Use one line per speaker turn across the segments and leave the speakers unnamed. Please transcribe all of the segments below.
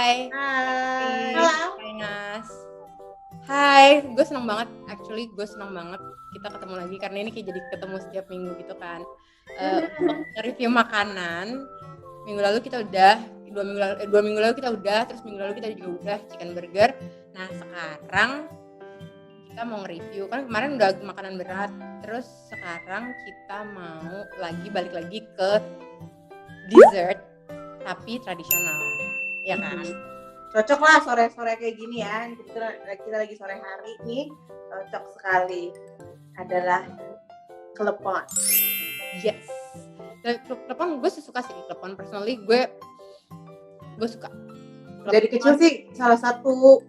Hai.
Hai.
Halo.
Hai Nas. Hai, gue seneng banget. Actually, gue seneng banget kita ketemu lagi karena ini kayak jadi ketemu setiap minggu gitu kan. Review makanan. Minggu lalu kita udah, dua minggu lalu kita udah, terus minggu lalu kita juga udah chicken burger. Nah sekarang kita mau nge-review, kan kemarin udah makanan berat. Terus sekarang kita mau balik lagi ke dessert tapi tradisional, ya kan?
Cocok lah sore-sore kayak gini ya. Kita lagi sore hari nih, cocok sekali. Adalah klepon.
Yes. Klepon gue suka sih, klepon personally gue suka. Klepon.
Dari kecil sih salah satu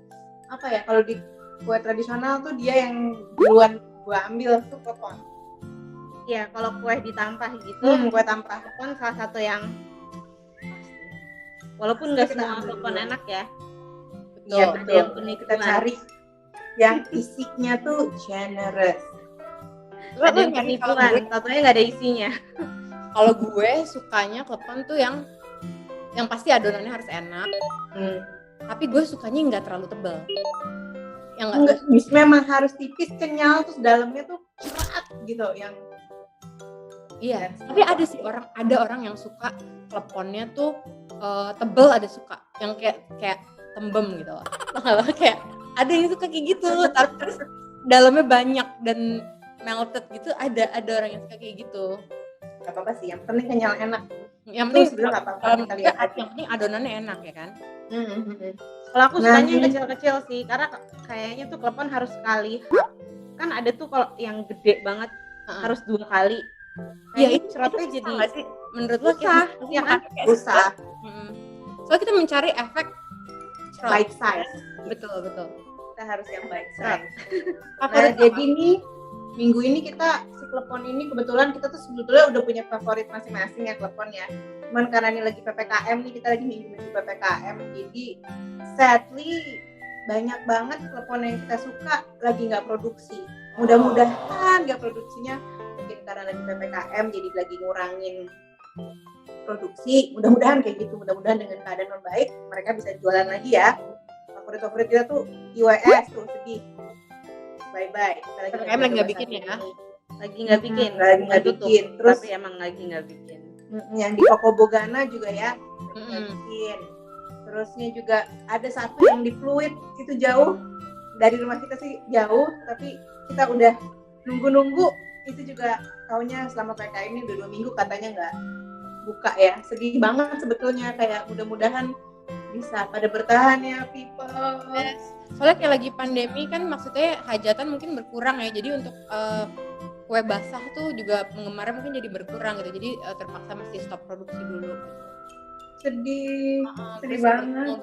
apa ya, kalau di kue tradisional tuh dia yang duluan gue ambil tuh klepon.
Ya, kalau kue ditampah gitu,
Kue tampah.
klepon salah satu yang walaupun nggak semua klepon enak ya.
Iya
Ada yang
betul.
unik
Kita
banget.
cari yang isinya tuh generous.
Ada yang penipuan, tentunya nggak ada isinya.
Kalau gue sukanya klepon tuh yang pasti adonannya harus enak. Tapi gue sukanya nggak terlalu tebal. Yang
Enggak, memang harus tipis, kenyal, terus dalamnya tuh cerat gitu yang.
Iya, tapi ada orang yang suka kleponnya tuh tebel, ada suka yang kayak tembem gitu. Kayak ada yang suka kayak gitu, tapi terus dalamnya banyak dan melted gitu, ada orang yang suka kayak gitu.
Gak apa-apa sih, yang penting kenyal enak.
Yang penting
sebenarnya nggak apa-apa, kita lihat aja.
yang penting adonannya enak ya kan.
Kalau aku sukanya yang kecil-kecil sih, karena kayaknya tuh klepon harus sekali hap. Kan ada tuh kalau yang gede banget harus 2 kali.
Iya,
itu cerotnya jadi
nggak sih menurut lo
susah, ya kan?
Susah. Soalnya kita mencari efek
Bite size.
Betul.
Kita harus yang bite size.
Favorit
Nah, jadi nih minggu ini kita si klepon ini kebetulan kita tuh sebetulnya udah punya favorit masing-masing ya klepon ya. Cuman karena ini lagi PPKM nih, kita lagi minggu PPKM, jadi sadly banyak banget klepon yang kita suka lagi nggak produksi. Mudah-mudahan nggak produksinya, mungkin karena lagi PPKM jadi lagi ngurangin produksi. Mudah-mudahan kayak gitu. Mudah-mudahan dengan keadaan membaik mereka bisa jualan lagi ya. Favorit kita tuh IWS tuh sedih. Bye-bye.
PPKM lagi nggak bikin ya?
Lagi nggak bikin.
Lagi nggak bikin. Terus
tapi emang lagi nggak bikin.
Yang di Koko Bogana juga ya nggak bikin. Terusnya juga ada satu yang di Fluid, itu jauh dari rumah kita sih jauh, tapi kita udah nunggu itu juga taunya selama PPKM ini udah 2 minggu katanya nggak buka ya. Sedih banget sebetulnya, kayak mudah-mudahan bisa pada bertahan ya people.
Yes. Soalnya kayak lagi pandemi kan, maksudnya hajatan mungkin berkurang ya, jadi untuk kue basah tuh juga penggemarnya mungkin jadi berkurang gitu, jadi terpaksa mesti stop produksi dulu.
Sedih banget.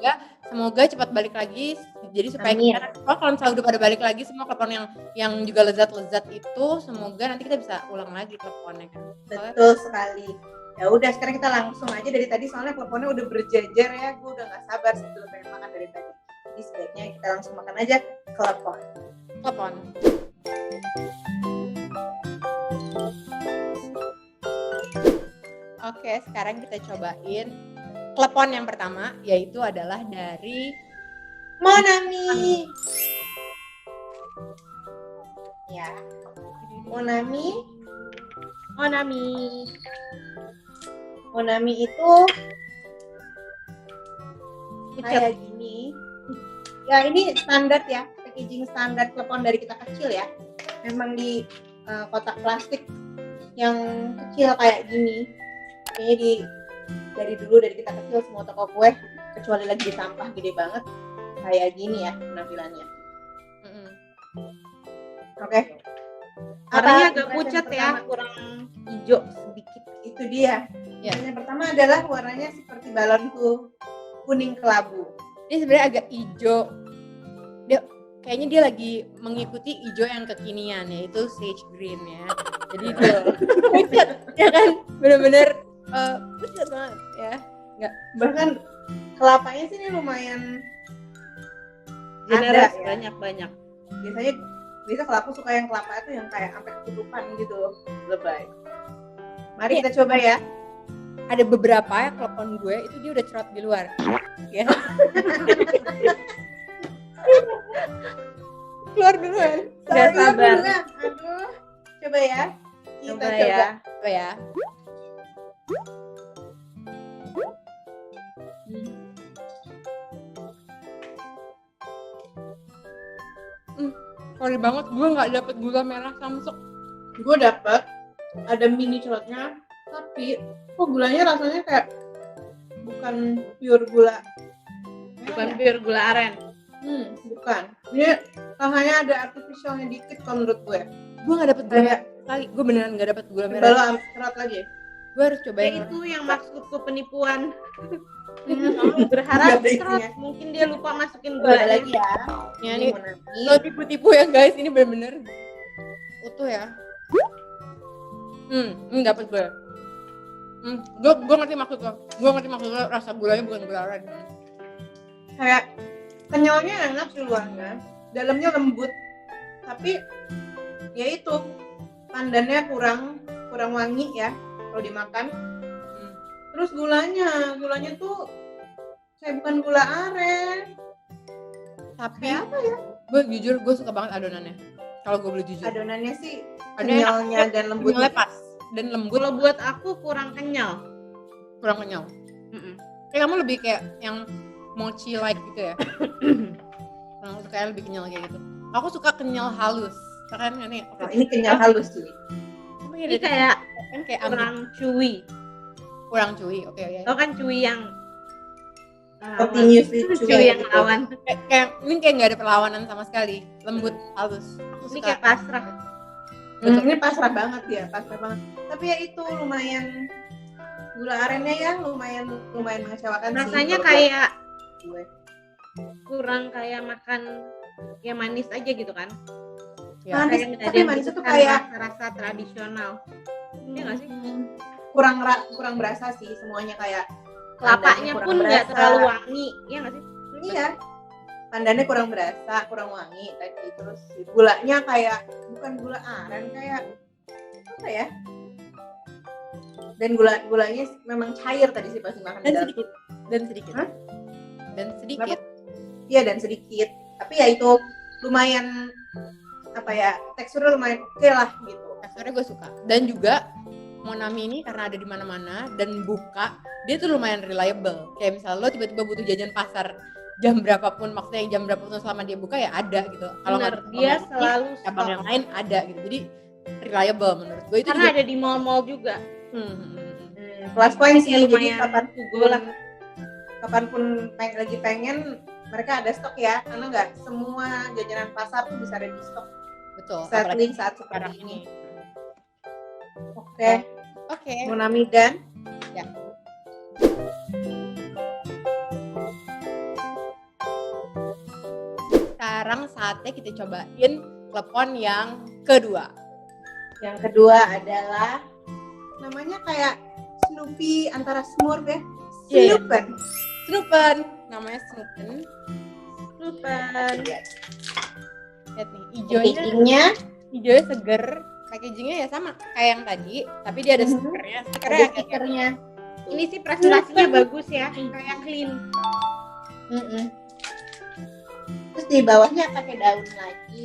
Semoga cepat balik lagi, jadi supaya kita, kalau misalnya udah pada balik lagi semua klepon yang juga lezat itu, semoga nanti kita bisa ulang lagi kleponnya kan.
Betul sekali. Ya udah, sekarang kita langsung aja dari tadi, soalnya kleponnya udah berjejer ya, gue udah nggak sabar sebelum pengen makan dari tadi. Jadi sebaiknya kita langsung makan aja klepon.
Oke, sekarang kita cobain klepon yang pertama, yaitu adalah dari
Monami. Ya, Monami itu kayak gini. Ya ini standar ya, packaging standar klepon dari kita kecil ya. Memang di kotak plastik yang kecil kayak gini. Kayaknya dari kita kecil semua toko kue, kecuali lagi ditampah gede banget, kayak gini ya penampilannya. Oke.
Warnanya agak pucat ya, kurang hijau sedikit.
Itu dia. Yang pertama adalah warnanya seperti balonku, kuning kelabu.
Ini sebenarnya agak hijau. Kayaknya dia lagi mengikuti hijau yang kekinian, yaitu sage green ya. Jadi itu pucat, ya kan? Bener-bener pucat banget ya. Nggak,
bahkan kelapanya sih ini lumayan
generous,
ada ya.
banyak.
Biasa kalau aku suka yang kelapa itu yang kayak sampai ketutupan gitu, lebay. Mari kita coba ya.
ada beberapa ya klepon gue itu dia udah cerot di luar. Ya. Keluar duluan.
Gak
Keluar
sabar.
duluan. Aduh. Coba ya. Kita
Coba
coba.
ya.
Apa ya? Sorry banget, gue nggak dapet gula merah Samsung.
Gue dapet ada mini cerotnya, tapi kok gulanya rasanya kayak bukan pure gula.
Bukan pure gula aren.
Bukan. Ini rasanya ada artificialnya dikit kalau menurut gue.
Gue nggak dapet gula
Kayak
merah sekali. Gue beneran nggak dapet gula
coba
merah.
lo cerot lagi.
Gue harus cobain.
Kayak itu yang maksudku penipuan.
Kamu
Berharap
Nggak ada
cerot,
isinya.
mungkin dia lupa masukin
Gue ada
gulanya.
lagi ya.
Ya,
Ini
ini
Monami.
lo tipu-tipu ya guys, ini bener-bener utuh ya. Ini dapet gue. Gue ngerti maksud lo. Gue ngerti maksud lo, rasa gulanya bukan gula aren.
Kayak kenyalnya enak di luarnya, dalamnya lembut, tapi ya itu pandannya kurang wangi ya kalau dimakan. Terus gulanya tuh kayak bukan gula aren.
Tapi
Kayak apa ya?
gue jujur gue suka banget adonannya. Kalau gue boleh jujur.
Adonannya sih
Adonannya
kenyalnya dan lembut.
kenyalnya pas dan lembut,
Kalau buat aku kurang kenyal.
kurang kenyal. Kayak kamu lebih kayak yang mochi like gitu ya. Yang suka lebih kenyal kayak gitu. Aku suka kenyal halus. Kan ini
Nah, ini kenyal halus sih.
Ini kayak
kan kayak
kurang chewy.
kurang cuy. Oke ya.
Tau kan chewy yang
Continuously
chewy yang lawan.
Kayak ini kayak nggak ada perlawanan sama sekali. Lembut, halus. Aku
Ini
suka.
kayak pasrah.
Ini pasrah banget ya, pasrah banget. Tapi ya itu lumayan gula arennya ya lumayan mengecewakan sih.
Rasanya
kalau
kayak
buat gue.
kurang kayak makan yang manis aja gitu kan.
Ya.
Manis,
Kayak nggak ada
tapi
yang
manis itu
butuhkan
kayak
rasa tradisional. Iya nggak sih?
kurang berasa sih semuanya kayak
Kelapanya
pandannya
pun
kurang
nggak
berasa.
terlalu wangi, iya nggak sih?
Iya, pandannya kurang berasa, kurang wangi tadi. Terus gulanya kayak bukan gula aren, kayak apa ya? Dan gulanya memang cair tadi sih pas dimakan.
Dan sedikit.
Hah?
Dan sedikit.
Iya, dan sedikit. Tapi ya itu lumayan apa ya? Teksturnya lumayan oke lah gitu.
Teksturnya gue suka. Dan juga Monami ini karena ada di mana-mana dan buka, dia tuh lumayan reliable. Kayak misalnya lo tiba-tiba butuh jajan pasar jam berapapun, maksudnya yang jam berapapun selama dia buka ya ada gitu. Kalau
Bener,
nggak
dia
ada
selalu
cabang
stok.
yang lain ada gitu. Jadi reliable menurut gue itu
Karena
juga.
ada di mall-mall juga.
Plus point sih, jadi
Lumayan
kapanpun lagi pengen mereka ada stok ya, karena nggak semua jajanan pasar tuh bisa ada di stok.
Betul.
Settling
apalagi
saat
sekarang
seperti
ini.
ini. Oke,
Oke.
Monami dan
Sekarang saatnya kita cobain klepon yang kedua.
yang kedua adalah namanya kayak Snoopy antara Smurf ya.
Iya.
Snoopen.
Snoopen. Namanya Snoopen.
Super.
Lihat nih, hijaunya seger. Packagingnya ya sama kayak yang tadi, tapi dia ada stikernya. Stikernya
Ada
yang kayak
stikernya.
Ini sih presentasinya bagus ya, kayak clean.
Terus di bawahnya pakai daun lagi.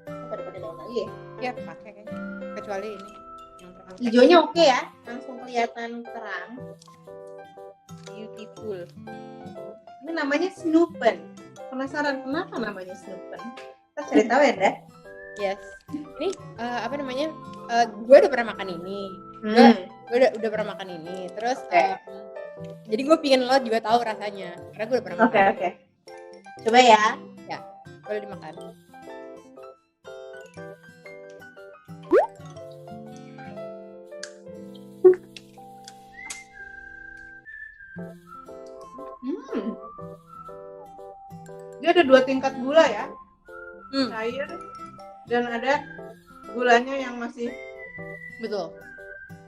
Apa ada pakai daun lagi ya?
ya pakai kayaknya. Kecuali ini yang terangkat.
Hijaunya oke ya, langsung kelihatan terang.
Beautiful.
Ini namanya Snoopen. Penasaran kenapa namanya Snoopen? Kita cari tahu ya, Dah.
Yes. Ini apa namanya? Gue udah pernah makan ini. Gue udah pernah makan ini. Terus jadi gue pingin lo juga tahu rasanya karena gue udah pernah makan.
Oke. Coba ya.
Boleh dimakan.
Dia ada 2 tingkat gula ya.
Hmm.
Cair dan ada gulanya yang masih
Betul.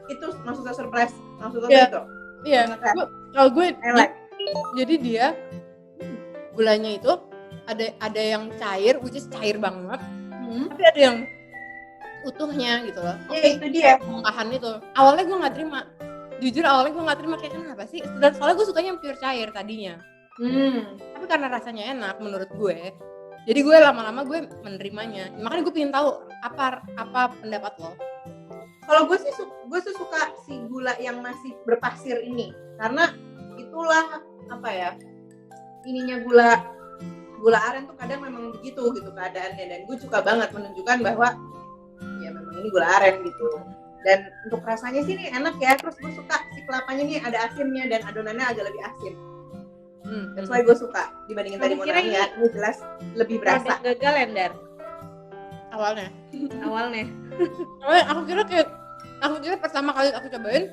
itu maksudnya surprise. Maksudnya
Iya.
itu.
Iya.
Enak ya?
Kalau gue
Elek.
jadi dia gulanya itu ada yang cair, which is cair banget, tapi ada yang utuhnya gitu loh.
Ya itu dia.
Mungkahan itu. Awalnya gue nggak terima. jujur awalnya gue nggak terima kayak kenapa sih? Dan soalnya gue sukanya yang pure cair tadinya. Tapi karena rasanya enak menurut gue, jadi gue lama-lama gue menerimanya. Makanya gue pengen tahu apa pendapat lo.
Kalau gue sih suka si gula yang masih berpasir ini, karena itulah apa ya, ininya gula aren tuh kadang memang begitu gitu keadaannya, dan gue suka banget menunjukkan bahwa ya memang ini gula aren gitu. Dan untuk rasanya sih ini enak ya, terus gue suka si kelapanya nih ada asinnya dan adonannya agak lebih asin. That's why gue suka dibandingin tadi Monami ya, ini jelas lebih berasa.
Produk gagal Endar
Awalnya aku kira pertama kali aku cobain,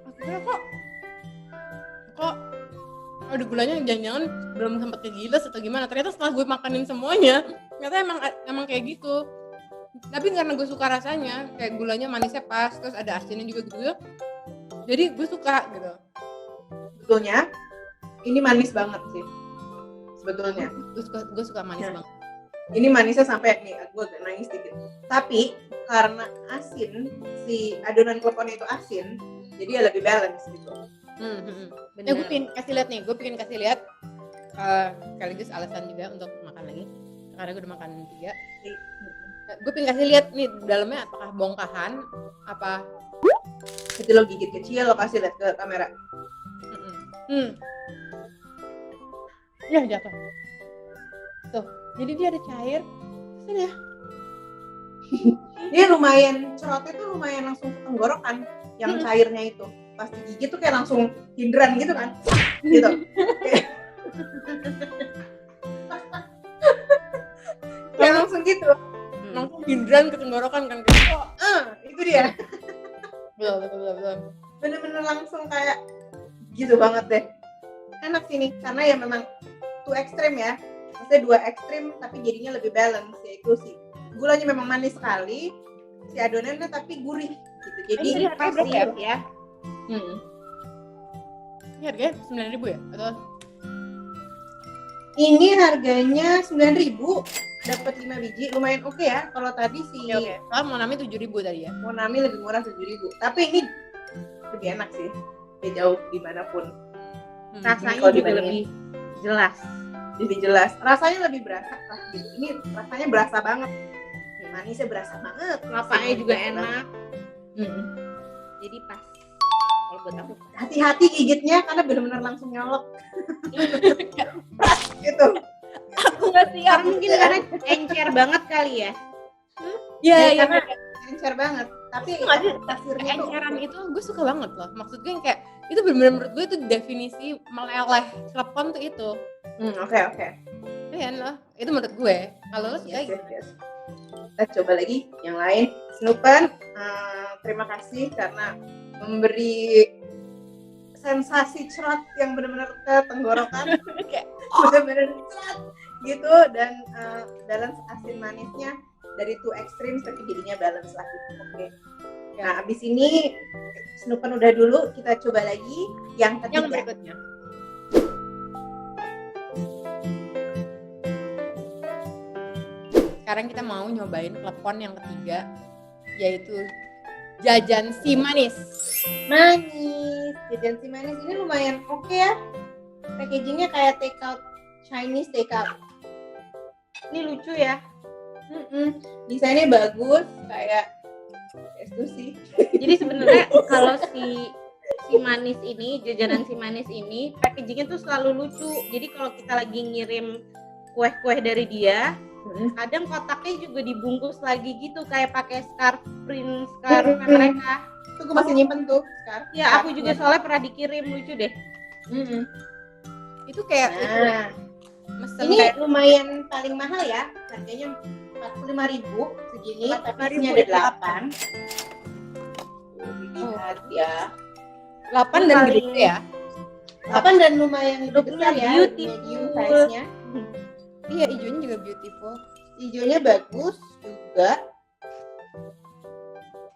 aku kira kok ada gulanya, jangan-jangan belum sempat kegiles atau gimana. Ternyata setelah gue makanin semuanya, ternyata emang kayak gitu. Tapi karena gue suka rasanya, kayak gulanya manisnya pas, terus ada asinnya juga gitu, jadi gue suka gitu.
Sebetulnya ini manis banget sih sebetulnya.
Gue suka manis banget.
Ini manisnya sampai nih gue agak nangis dikit. Tapi karena asin, si adonan kleponnya itu asin, jadi ya lebih balance gitu.
Ya gue pengen kasih lihat sekaligus alasan juga untuk makan lagi, karena gue udah makan 3. Gue pengen kasih lihat nih dalamnya apakah bongkahan apa.
Itu lo gigit kecil, lo kasih lihat ke kamera.
Ya jatuh. Tuh, jadi dia ada cair. Sini ya.
Dia lumayan, cerotnya tuh lumayan langsung ke tenggorokan. Yang cairnya itu pas digigit tuh kayak langsung hindran gitu kan. Gitu. Kayak langsung gitu.
Langsung hindran ke tenggorokan kan gitu.
Itu dia.
Belum.
Bener-bener langsung kayak gitu banget deh. Enak sih nih, karena ya memang too ekstrim ya. Maksudnya 2 ekstrim tapi jadinya lebih balance, yaitu sih gulanya memang manis sekali, si adonannya tapi gurih gitu. Jadi
pasir ya.
Ini harganya 9.000 ya? Atau
ini harganya 9.000, dapat 5 biji, lumayan oke ya. Kalau tadi si
Kalau Monami 7.000 tadi ya.
Monami lebih murah 7.000. Tapi ini lebih enak sih. Lebih jauh dimanapun.
Rasanya juga lebih jelas.
Rasanya lebih berasa gitu. Ini rasanya berasa banget. Manisnya berasa banget.
Kelapanya juga enak. Jadi pas. Kalau buat aku
hati-hati gigitnya karena benar-benar langsung nyolok. Gitu.
Aku nggak siap.
Mungkin karena encer banget kali ya.
Iya.
Encer banget. Tapi
enceran itu gue suka banget loh. Maksud gue yang kayak itu benar-benar menurut gue itu definisi meleleh klepon tuh itu.
Oke.
Iya loh. Itu menurut gue. Kalau lo suka
yes. Kita coba lagi yang lain. Snoepen, terima kasih karena memberi sensasi cerot yang benar-benar ke tenggorokan. Benar-benar cerot gitu, dan balance asin manisnya dari 2 ekstrim tapi jadinya balance lagi. Oke. Nah, abis ini Snoepen udah dulu, kita coba lagi yang ketiga.
Yang berikutnya. Sekarang kita mau nyobain klepon yang ketiga, yaitu jajan si manis.
Jajan si manis ini lumayan oke ya. Packagingnya kayak Chinese take out. Ini lucu ya. Desainnya bagus, kayak itu sih.
Jadi sebenarnya kalau si manis ini, jajanan si manis ini, packagingnya tuh selalu lucu. Jadi kalau kita lagi ngirim kue-kue dari dia, kadang kotaknya juga dibungkus lagi gitu, kayak pakai scarf mereka.
Itu gue masih nyimpen tuh scarf.
Ya, aku juga soalnya pernah dikirim, lucu deh.
Itu kayak
ini kayak lumayan paling mahal ya, harganya 45.000 segini, tapi isinya ada 8. Lihat ya.
8 dan gede ya.
8 dan lumayan besar ya, medium size-nya.
Iya, hijaunya juga beautiful.
Hijaunya bagus juga.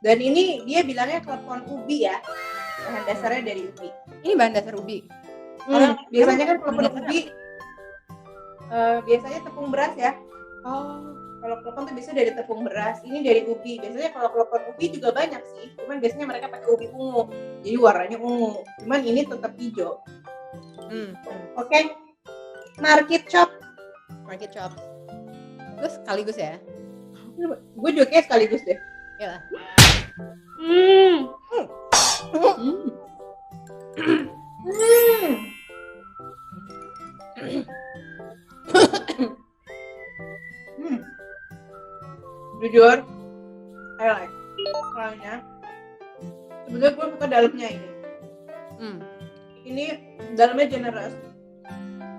Dan ini dia bilangnya klepon ubi ya. Bahan dasarnya dari ubi.
Ini bahan dasar ubi.
Biasanya kan klepon ubi biasanya tepung beras ya.
Oh.
Kalau klepon tuh biasanya dari tepung beras, ini dari ubi. Biasanya kalau klepon ubi juga banyak sih, cuman biasanya mereka pakai ubi ungu, jadi warnanya ungu. Cuman ini tetap hijau. Oke. Market chop.
Market chop. Gus sekaligus ya.
Gue juga kayak sekaligus deh.
Iyalah.
Jujur, I like. Soalnya, sebenarnya gue suka dalamnya ini. Ini dalamnya generous.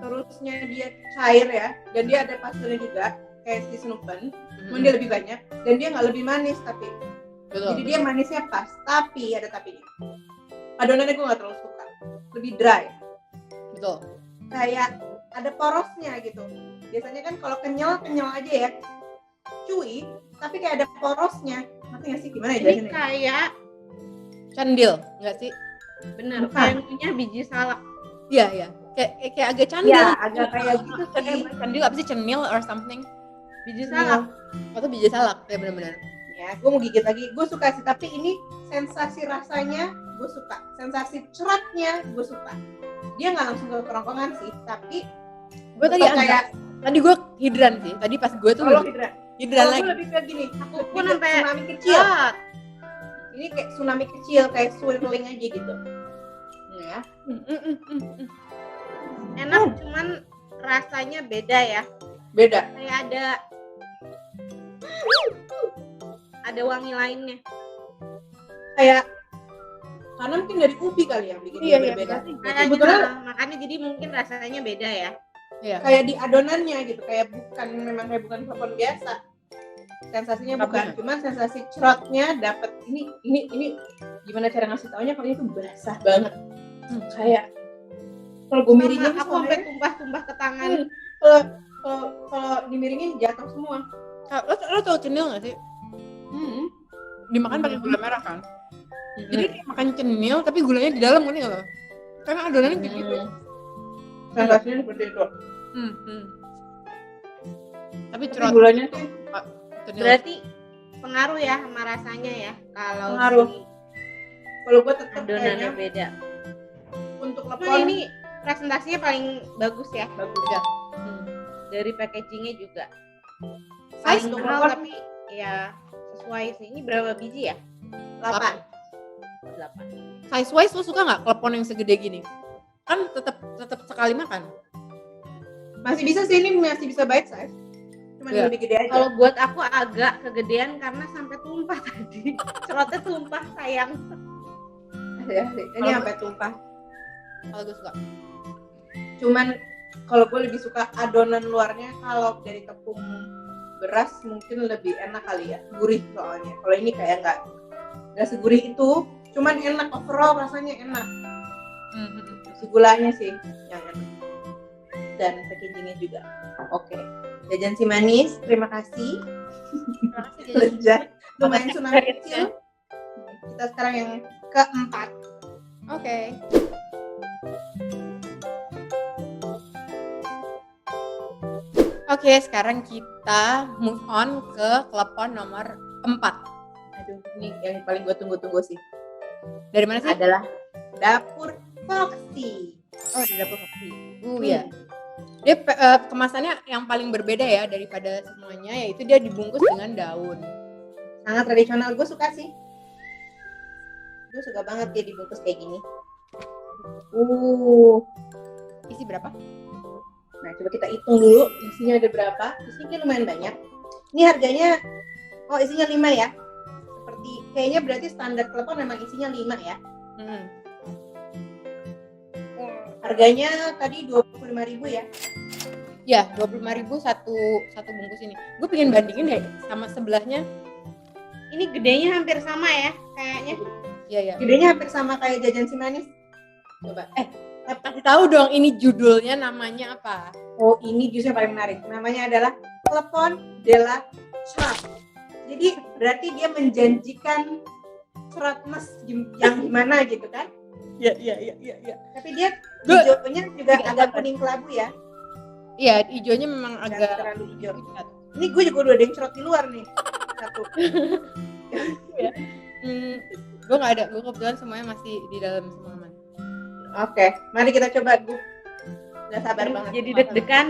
Terusnya dia cair ya, dan dia ada pasirnya juga, kayak si Snoopen. Cuman dia lebih banyak, dan dia nggak lebih manis tapi.
Betul.
Jadi dia manisnya pas, tapi ada tapinya. Adonannya gue nggak terlalu suka, lebih dry.
Betul.
Kayak ada porosnya gitu. Biasanya kan kalau kenyal aja ya, cuy, tapi kayak ada porosnya. Ngerti nggak sih gimana ya
Ini
jelasinnya?
kayak
Candil, enggak sih?
bener
Bukan.
kayak punya biji salak.
Iya, iya. Kayak agak candil.
Ya, agak kayak gitu sih.
Candil apa sih? Cenil or something?
Biji salak.
Atau biji salak, ya benar-benar.
Ya, gue mau gigit lagi. Gue suka sih, tapi ini sensasi rasanya gue suka. Sensasi ceratnya gue suka. Dia nggak langsung ke kerongkongan sih, tapi
Gue tadi
tetap
agak, tadi gue hidran sih. Tadi pas gue tuh
kalau
hidran
hidran
lagi.
gue lebih kayak gini.
Aku
Lebih
pun
ke
sampai
tsunami kecil.
Shot.
Ini kayak tsunami kecil, kayak swirling aja gitu. Ya.
Enak, cuman rasanya beda ya.
Beda.
Kayak ada wangi lainnya.
Kayak karena mungkin dari ubi kali yang bikin dia berbeda.
Kayaknya
Kebetulan
makanya jadi mungkin rasanya beda ya.
Iya.
kayak di adonannya gitu, kayak bukan klepon biasa. Sensasinya bukan, cuman sensasi cerotnya dapat. Ini gimana cara ngasih taunya kalau itu basah banget. Kayak kalau gue miringin
Aku sampai tumpah-tumpah ke tangan.
kalau dimiringin jatuh semua.
Lo tau cenil nggak sih? Dimakan pakai gula merah kan? Jadi kayak makan cenil tapi gulanya di dalam kan ya lo? Karena adonannya kayak gitu.
Sensasinya seperti itu.
Tapi
Tapi
cerot
gulanya tuh
cenil.
Berarti pengaruh ya sama rasanya ya. Kalau
Pengaruh.
si
kalau gue tetap
adonannya
kayaknya
beda.
untuk
Cuman
lepon
ini presentasinya paling bagus ya.
bagus ya.
Dari packagingnya juga.
size
Paling
untuk
mahal
lepon
tapi ya sesuai sih. Ini berapa biji ya?
8.
8.
Size wise lo suka nggak klepon yang segede gini? Kan tetap sekali makan.
Masih bisa sih, ini masih bisa bite size. Cuma
Iya.
lebih gede aja.
Kalau buat aku agak kegedean karena sampai tumpah tadi. Cerotnya tumpah, sayang.
Ya, ini sampai tumpah.
Kalau gue suka.
Cuman kalau gue lebih suka adonan luarnya. Kalau dari tepung beras mungkin lebih enak kali ya, gurih soalnya. Kalau ini kayak nggak segurih itu, cuman enak, overall rasanya enak. Si gulanya sih yang enak, dan packagingnya juga oke. Jajan si manis, terima kasih.
Terima kasih.
Lezat, lumayan
Makasih,
tsunami
guys,
kecil. Kita sekarang yang keempat.
Oke. Oke, sekarang kita move on ke klepon nomor 4.
Aduh, ini yang paling gue tunggu-tunggu sih.
Dari mana sih?
Adalah dapur Foxy.
Oh, di dapur kopi. Ya. Dia kemasannya yang paling berbeda ya daripada semuanya, yaitu dia dibungkus dengan daun.
Sangat tradisional, gue suka sih. Gue suka banget dia dibungkus kayak gini.
Isi berapa?
Nah, coba kita hitung dulu isinya ada berapa. Isinya lumayan banyak. Ini harganya, isinya 5 ya. Seperti kayaknya berarti standar klepon memang isinya 5 ya. Harganya tadi 25.000 ya.
Ya, 25.000 satu bungkus ini. Gue pengen bandingin deh sama sebelahnya.
Ini gedenya hampir sama ya kayaknya.
Iya, ya.
Gedenya hampir sama kayak jajan si manis. Coba.
Kasih tahu dong ini judulnya namanya apa?
Oh, ini justru yang paling menarik. Namanya adalah Klepon de la Chop. Jadi berarti dia menjanjikan ceratnes yang gimana gitu kan?
Iya.
Tapi dia hijaunya juga agak kuning kelabu ya.
Iya, hijaunya memang
Nggak
agak
terlalu hijau.
pucat.
Ini gue juga udah ada yang cerot di luar nih. Satu.
Gue nggak ada, gue kebetulan semuanya masih di dalam semua aman.
Oke, mari kita coba. Gue udah sabar banget.
Jadi deg-degan.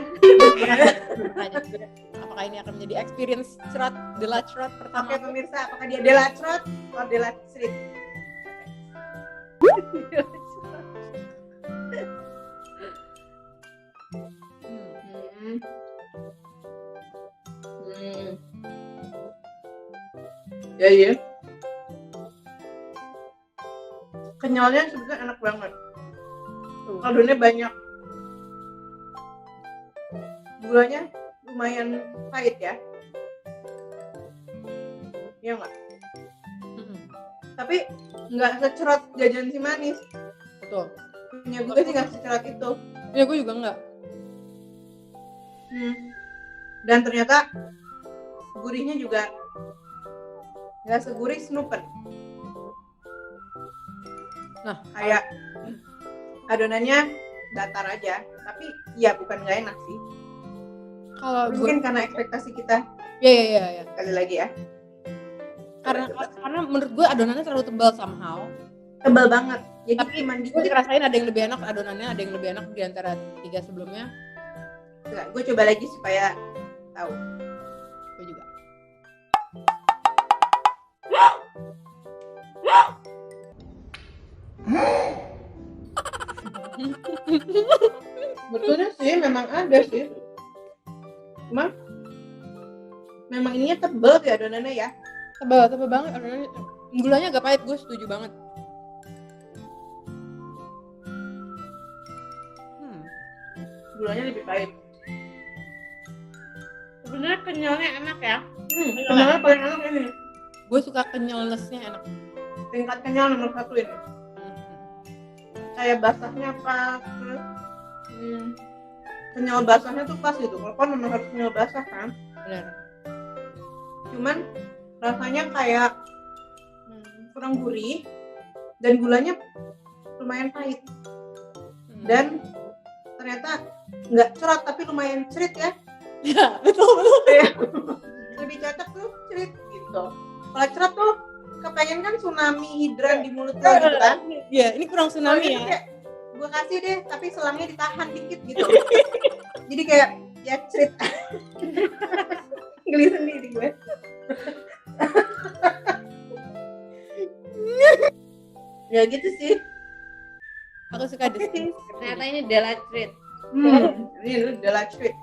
Apakah ini akan menjadi experience cerot, delat cerot pertama?
Oke pemirsa, apakah dia delat cerot atau delat cerit? Ya. Kenyalnya sebetulnya enak banget. Kaldunya banyak. Gulanya lumayan pahit ya. Iya nggak? Tapi nggak secerot jajan si manis.
Betul.
Punya gue sih nggak secerot itu.
Ya gue juga nggak.
Dan ternyata gurihnya juga nggak segurih Snoopen.
Nah,
kayak adonannya datar aja, tapi ya bukan nggak enak sih.
Kalau
mungkin karena ekspektasi kita.
Ya.
Kali lagi ya.
Karena menurut gue adonannya terlalu tebal somehow.
Tebal banget. Jadi
tapi gue ngerasain ada yang lebih enak adonannya, ada yang lebih enak di antara 3 sebelumnya.
Enggak, gue coba lagi supaya tahu.
Gue juga.
Betulnya sih memang ada sih. Cuma memang ininya tebal ya adonannya ya.
Tebal banget adonannya. Gulanya agak pahit, gue setuju banget.
Gulanya lebih pahit.
Sebenarnya kenyalnya enak ya.
Kenyalnya paling enak ini.
Gue suka kenyalnessnya enak.
Tingkat kenyal nomor 1 ini. Kayak basahnya pas, terus kenyal basahnya tuh pas gitu. Kalau memang harus kenyal basah kan.
Benar.
Cuman rasanya kayak kurang gurih dan gulanya lumayan pahit. Dan ternyata nggak cerot tapi lumayan cerit ya.
Ya, betul.
Lebih cocok tuh cerit gitu. Kalau cerot tuh kepengen kan tsunami hidran di mulut lo gitu kan.
Iya, ini kurang tsunami ya.
Gue kasih deh, tapi selangnya ditahan dikit gitu. Jadi kayak ya cerit. Geli sendiri gue. Ya gitu sih.
Aku suka di sini.
Ternyata ini delat treat.
Ini lu delat treat.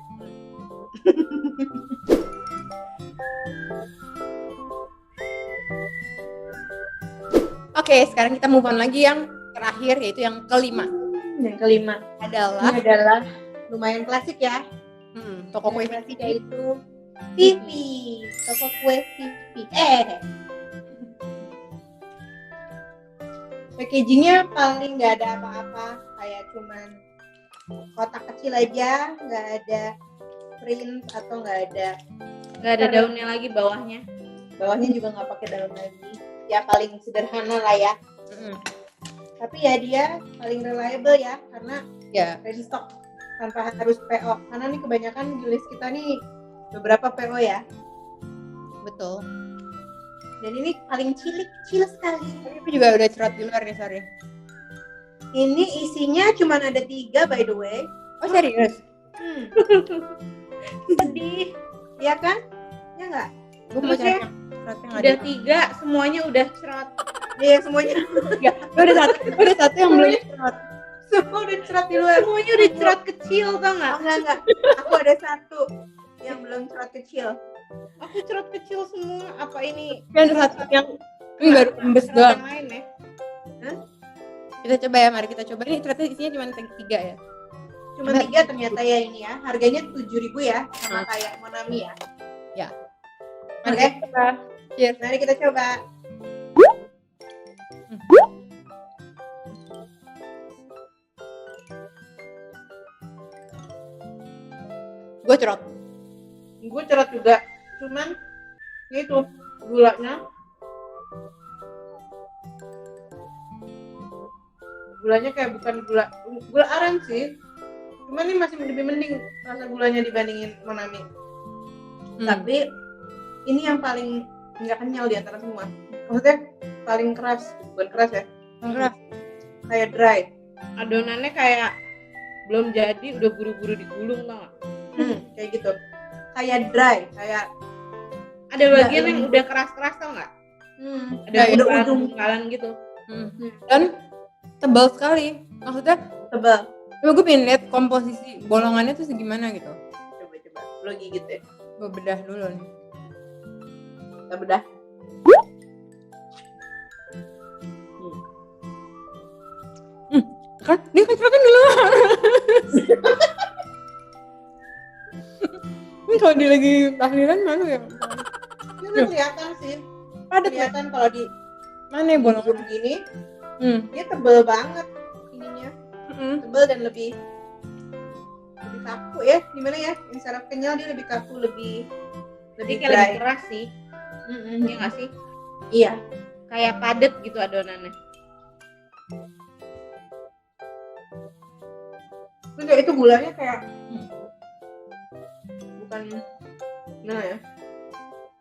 Oke, sekarang kita move on lagi yang terakhir, yaitu yang kelima.
Yang kelima
Adalah
lumayan klasik ya.
Toko kue
klasik yaitu Vivi. Toko kue Vivi. Packagingnya paling nggak ada apa-apa, kayak cuman kotak kecil aja, nggak ada print atau nggak ada
daunnya lagi bawahnya.
Bawahnya juga nggak pakai daun lagi. Ya paling sederhana lah ya. Tapi ya dia paling reliable ya, karena ready stock tanpa harus PO. Karena nih kebanyakan di list kita nih beberapa PO ya.
Betul.
Dan ini paling kecil sekali.
Tapi aku juga udah cerot di luar nih, sorry.
Ini isinya cuma ada 3 by the way.
Oh serius?
Sedih.
Ya kan? Ya nggak?
Gue mau cari yang cerotnya nggak ada.
Udah 3, semuanya udah cerot.
Iya semuanya.
Gue ada satu yang belum cerot.
Semua udah cerot di luar.
Semuanya udah cerot kecil, tau nggak?
Enggak. Aku ada 1 yang belum cerot kecil.
Aku cerot kecil semua. Apa ini?
Ada satu yang ini baru embes doang.
Yang lain ya?
Kita coba ya, mari kita coba. Ini ternyata isinya cuma 3 ya.
Cuma 3 ternyata ya ini ya. Harganya 7.000 ya, sama kayak Monami ya.
Ya.
Oke.
Cheers.
Mari kita coba.
Gue cerot.
Gue cerot juga. Cuman itu gulanya kayak bukan gula aren sih. Cuman ini masih lebih mending rasa gulanya dibandingin Monami. Tapi ini yang paling nggak kenyal di antara semua. Maksudnya paling keras, bukan keras ya?
Keras.
Kayak dry.
Adonannya kayak belum jadi udah buru-buru digulung tau gak?
Kayak gitu. Kayak dry, kayak
Ada bagian yang udah keras-keras tau gak? Ada
udah
bungkalan gitu.
Dan tebal sekali. Maksudnya
tebal.
coba gue pengen lihat komposisi bolongannya tuh segimana gitu.
Coba. Lo gigit ya.
Gue bedah dulu nih.
Kita bedah.
Kan dia kecelakaan dulu. Ini kalau dia lagi tahlilan malu ya.
Ini kelihatan sih.
Padat ya?
Kelihatan kalau di
Mana ya bolongan?
begini, dia tebel banget ininya. Tebel dan lebih kaku ya. Gimana ya? Yang secara kenyal dia lebih kaku, lebih
Jadi kayak
dry.
lebih keras sih. Iya gak sih?
Iya.
Kayak padet gitu adonannya.
Terus kayak itu gulanya kayak bukan ya.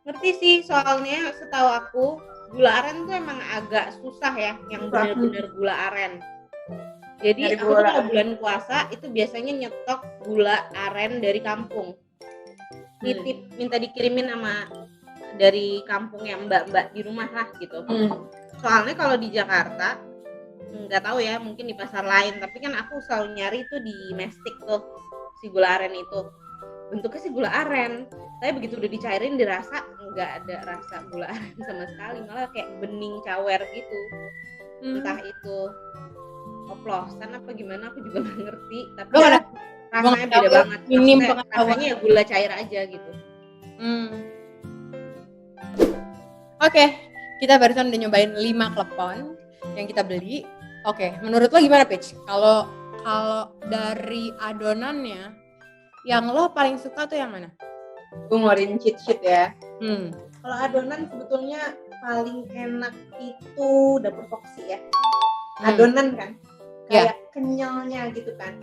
Ngerti sih, soalnya setahu aku gula aren tuh emang agak susah ya, yang benar-benar gula aren. Jadi
Dari
aku tuh
gula
kalau bulan puasa itu biasanya nyetok gula aren dari kampung. Nitip, minta dikirimin sama dari kampung ya mbak-mbak di rumah lah gitu. Soalnya kalau di Jakarta nggak tahu ya, mungkin di pasar lain, tapi kan aku selalu nyari tuh di Mestik tuh si gula aren itu. Bentuknya sih gula aren, tapi begitu udah dicairin dirasa nggak ada rasa gula aren sama sekali, malah kayak bening cawer gitu. Entah itu oplosan apa gimana aku juga nggak ngerti, tapi rasanya beda banget. Rasanya ya gula cair aja gitu.
Oke, kita barusan udah nyobain 5 klepon yang kita beli. Oke, menurut lo gimana, Peach? Kalau dari adonannya, yang lo paling suka tuh yang mana?
Gue ngeluarin cheat sheet ya.
Kalau
adonan sebetulnya paling enak itu dapur Foxy ya. Adonan kan, kayak kenyalnya gitu kan.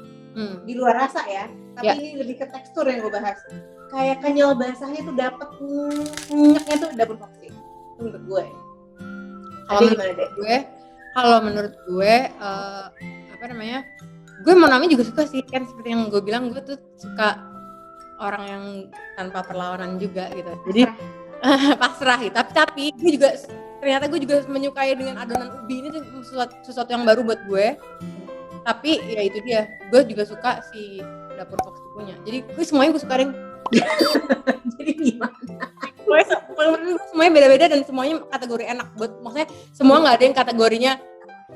Di luar rasa ya, tapi ini lebih ke tekstur yang gue bahas. Kayak kenyal basahnya tuh dapet minyaknya tuh dapur Foxy. Menurut gue.
Kalau menurut gue, gue mau namanya juga suka sih, kan seperti yang gue bilang, gue tuh suka orang yang tanpa perlawanan juga gitu. Jadi pasrah gitu. Tapi ternyata gue juga menyukai dengan adonan ubi ini sesuatu yang baru buat gue. Tapi ya itu dia, gue juga suka si dapur Foxy punya. Jadi gue semuanya gue suka, Ring.
Jadi gimana?
Semuanya beda-beda dan semuanya kategori enak. Maksudnya semua nggak ada yang kategorinya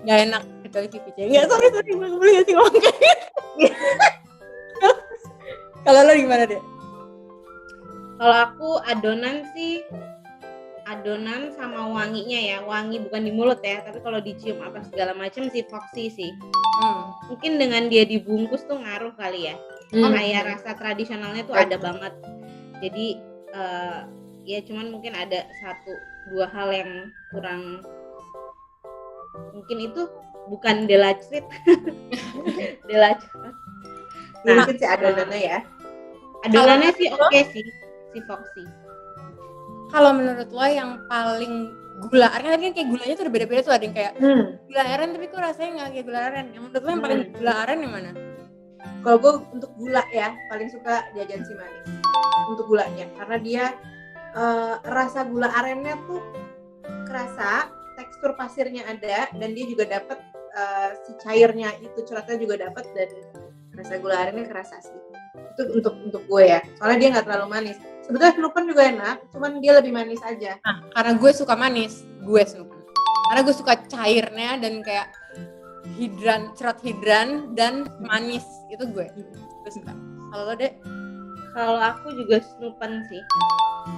nggak enak kecuali VPC. Nggak, sorry gue boleh nggak sih ngomong kayak gitu. Kalau lo gimana deh?
Kalau aku adonan sama wanginya ya, wangi bukan di mulut ya, tapi kalau dicium apa segala macam si Foxy sih. Mungkin dengan dia dibungkus tuh ngaruh kali ya. Kayak rasa tradisionalnya tuh ada banget. Jadi ya cuman mungkin ada 1-2 hal yang kurang, mungkin itu bukan delacrit.
Nah, si adonannya ya.
Adonannya sih oke sih si Foxy.
Kalau menurut lo yang paling gula aren, kan kayak gulanya tuh udah beda-beda tuh, ada yang kayak gula aren tapi kok rasanya nggak kayak gula aren. Yang menurut lo yang paling gula aren yang mana?
Kalau gue untuk gula ya paling suka Jajan Si Manis untuk gulanya, karena dia rasa gula arennya tuh kerasa, tekstur pasirnya ada, dan dia juga dapat si cairnya itu ceratnya juga dapat, dan rasa gula arennya kerasa sih. Itu untuk gue ya, soalnya dia nggak terlalu manis. Sebetulnya Snoopin juga enak, cuman dia lebih manis aja.
Nah, karena gue suka manis, gue Snoopin. Karena gue suka cairnya dan kayak cerat hidran dan manis, itu gue suka. Kalau lo deh?
Kalau aku juga Snoopin sih,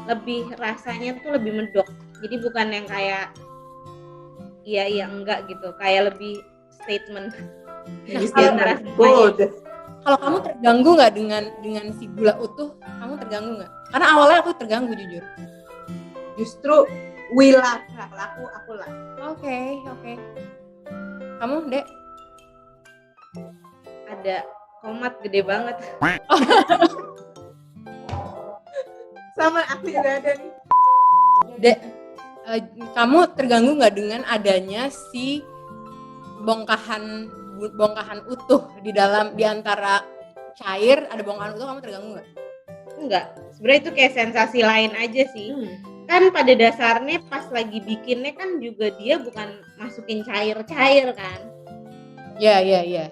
lebih rasanya tuh lebih medok, jadi bukan yang kayak iya enggak gitu, kayak lebih statement.
Kalau kamu terganggu nggak dengan si gula utuh, kamu terganggu nggak? Karena awalnya aku terganggu jujur.
Justru Wila, kalau aku lah.
Oke. Kamu Dek?
Ada komat gede banget.
Sama aku juga ada nih.
Dek, kamu terganggu nggak dengan adanya si bongkahan utuh di antara cair ada bongkahan utuh, kamu terganggu nggak?
Enggak, sebenarnya itu kayak sensasi lain aja sih. Kan pada dasarnya pas lagi bikinnya kan juga dia bukan masukin cair-cair kan.
Iya.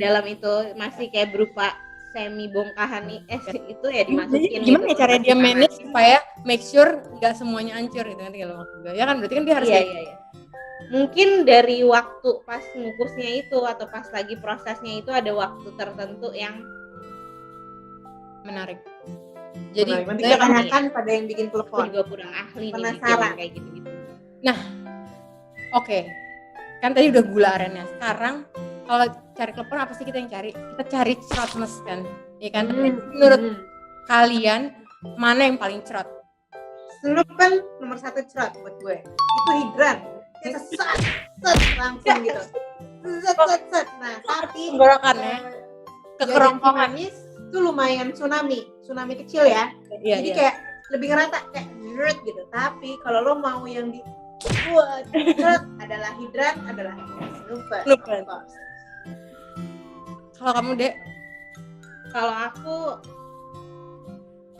Dalam itu masih kayak berupa semi bongkahan itu ya dimasukin.
Gimana
gitu,
ya cara dia
panasin.
manage supaya make sure nggak semuanya hancur gitu kan kalau maksud gue. Ya kan berarti kan dia harus
Iya. Mungkin dari waktu pas ngukusnya itu atau pas lagi prosesnya itu ada waktu tertentu yang
menarik. Jadi
nanti kita tanyakan pada yang bikin
aku
telepon.
juga kurang ahli
Penasaran.
nih kayak gitu-gitu.
Oke. Kan tadi udah gula arennya. Sekarang kalau cari klepon apa sih kita yang cari? Kita cari cerotness kan. Iya kan? Menurut kalian mana yang paling cerot?
Snupen nomor 1 cerot buat gue. Itu hidran. Kita set langsung gitu. Set. Nah, tapi
Tenggorokannya ke kerongkongan.
manis itu lumayan tsunami kecil ya. Jadi kayak lebih ngerata kayak jeret gitu. Tapi kalau lo mau yang di buat jeret adalah hidran, adalah snupen.
Kalau kamu, Dek?
Kalau aku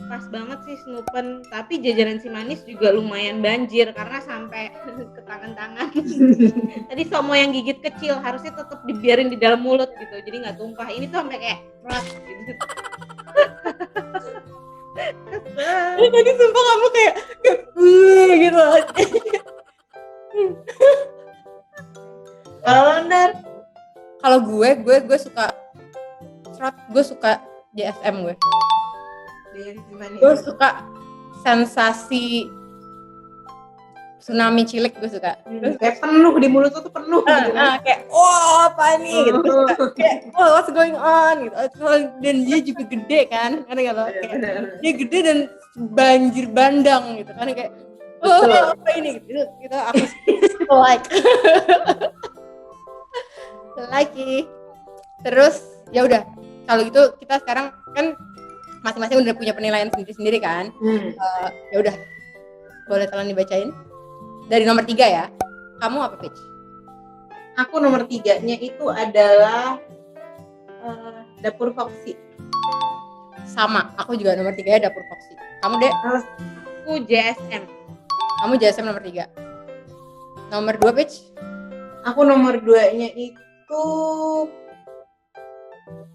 pas banget sih snupen, tapi jajanan si manis juga lumayan banjir karena sampai ke tangan-tangan. Tadi semua yang gigit kecil harusnya tetap dibiarin di dalam mulut gitu, jadi nggak tumpah. Ini tuh sampai kayak rat gitu.
Tadi sumpah kamu kayak gitu.
Kalau Ndar,
Kalau gue suka cerot, gue suka JSM gue. Gue suka sensasi tsunami cilik, gue suka.
Kayak penuh di mulut tuh penuh gitu kan.
Kayak apa nih gitu. Gue suka kayak what's going on gitu. Dan dia juga gede kan, karena kalau dia gede dan banjir bandang gitu kan, kayak apa ini gitu. Kita aku like. Terus ya udah, kalau gitu kita sekarang kan masing-masing udah punya penilaian sendiri-sendiri kan. Ya udah, boleh tolong dibacain dari nomor 3 ya. Kamu apa, Peach?
Aku nomor 3-nya itu adalah Dapur Foxy.
Sama, aku juga nomor 3 ya Dapur Foxy. Kamu, Dek?
Aku JSM.
Kamu JSM nomor 3. Nomor 2, Peach?
Aku nomor 2-nya itu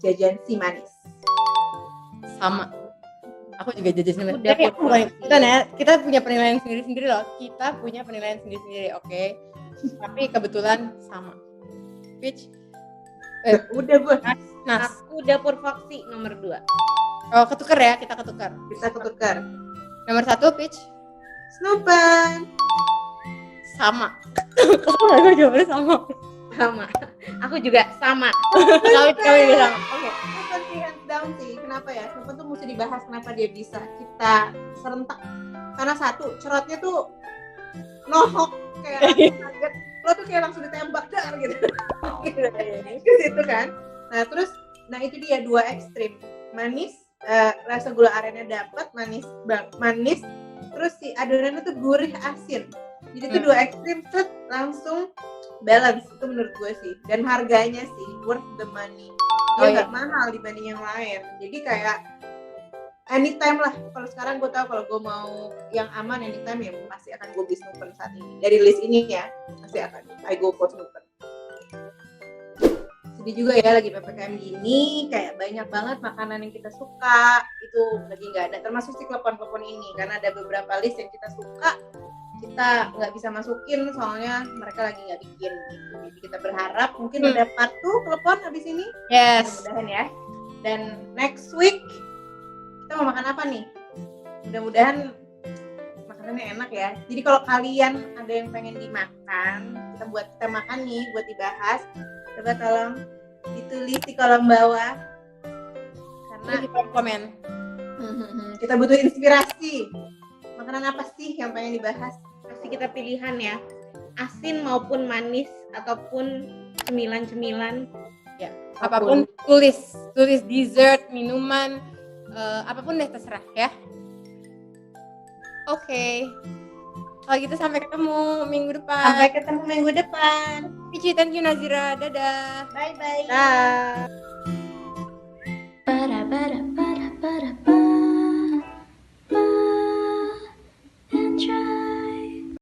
Jajan Si Manis.
Sama. Aku juga jajan
Aku
sendiri. Kita punya penilaian sendiri-sendiri loh. Kita punya penilaian sendiri-sendiri, oke. Tapi kebetulan sama. Peach?
Udah gue.
Nas.
Aku Dapur Foxy nomor 2.
Oh, ketukar ya, kita ketukar.
Bisa ketukar.
Nomor 1, Peach?
Snupen.
Sama. Aku jawabannya sama.
Sama. Aku juga sama.
Kami juga sama.
Oke. Snupen sih hands down sih. Kenapa ya? Snupen tuh mesti dibahas kenapa dia bisa kita serentak. Karena satu, cerotnya tuh nohok kayak kaget. Lo tuh kayak langsung ditembak dar gitu. Ke situ kan. Nah, terus itu dia 2 ekstrim. Manis, rasa gula arennya dapat, manis, terus si adonannya tuh gurih asin. Jadi itu 2 ekstrim langsung balance, itu menurut gue sih. Dan harganya sih worth the money. Dia nggak mahal dibanding yang lain. Jadi kayak anytime lah. Kalau sekarang gue tahu kalau gue mau yang aman anytime ya pasti akan gue beli Snupen saat ini. Dari list ini ya pasti akan I go for Snupen. Sedih juga ya lagi PPKM gini, kayak banyak banget makanan yang kita suka itu lagi nggak ada, termasuk si klepon-klepon ini karena ada beberapa list yang kita suka kita nggak bisa masukin soalnya mereka lagi nggak bikin gitu. Jadi kita berharap mungkin ada part 2 klepon habis ini.
Yes.
Mudah-mudahan ya. Dan next week kita mau makan apa nih? Mudah-mudahan makanannya enak ya. Jadi kalau kalian ada yang pengen dimakan, kita makan nih buat dibahas. Coba tolong ditulis di kolom bawah karena
di kolom komen.
Kita butuh inspirasi. Makanan apa sih yang pengen dibahas?
Pasti kita pilihan ya, asin maupun manis ataupun cemilan-cemilan.
Ya, apapun tulis dessert, minuman, apapun deh terserah ya. Oke. Kalau gitu sampai ketemu minggu depan.
Sampai ketemu minggu depan.
Pici, thank you Nazira. Dadah.
Bye bye.
Dah.
Ba-da-ba-da.